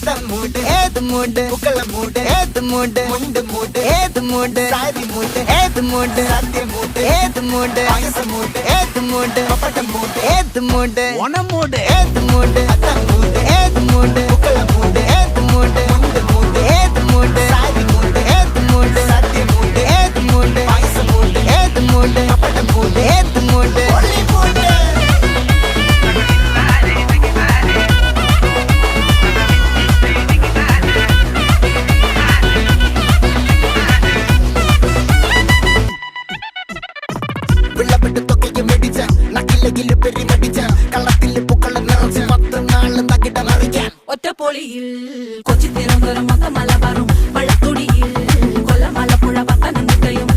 അത്തം മൂട് ഏത് മൂട് പുക്കള മൂട് ഏത് മൂട് മുണ്ട് മൂട് ഏത് മൂട് സാരി മൂട് ഏത് മൂട് സത്യം മൂട് ഏത് മൂട് പായസം മൂട് ഏത് മൂട് പപ്പടം മൂട് ഏത് മൂട് ഓണം മൂട് ഏത് മൂട് അത്തം മൂട് ഏത് മൂട് പുക്കള മൂട് ഏത് മൂട് മുണ്ട് മൂട് ഏത് മൂട് സാരി മൂട് ഏത് മൂട് സത്യം മൂട് ഏത് മൂട് പായസം മൂട് ഏത് മൂട് പപ്പടം മൂട് ഏത് മൂട് ഒളി മൂട് ഒറ്റപ്പൊളിയിൽ കൊച്ചി തിരുവനന്തപുരം മൊത്തം മലബാറും വള്ളത്തുടിയിൽ കൊല്ലം ആലപ്പുഴ പത്തനംതിട്ടയും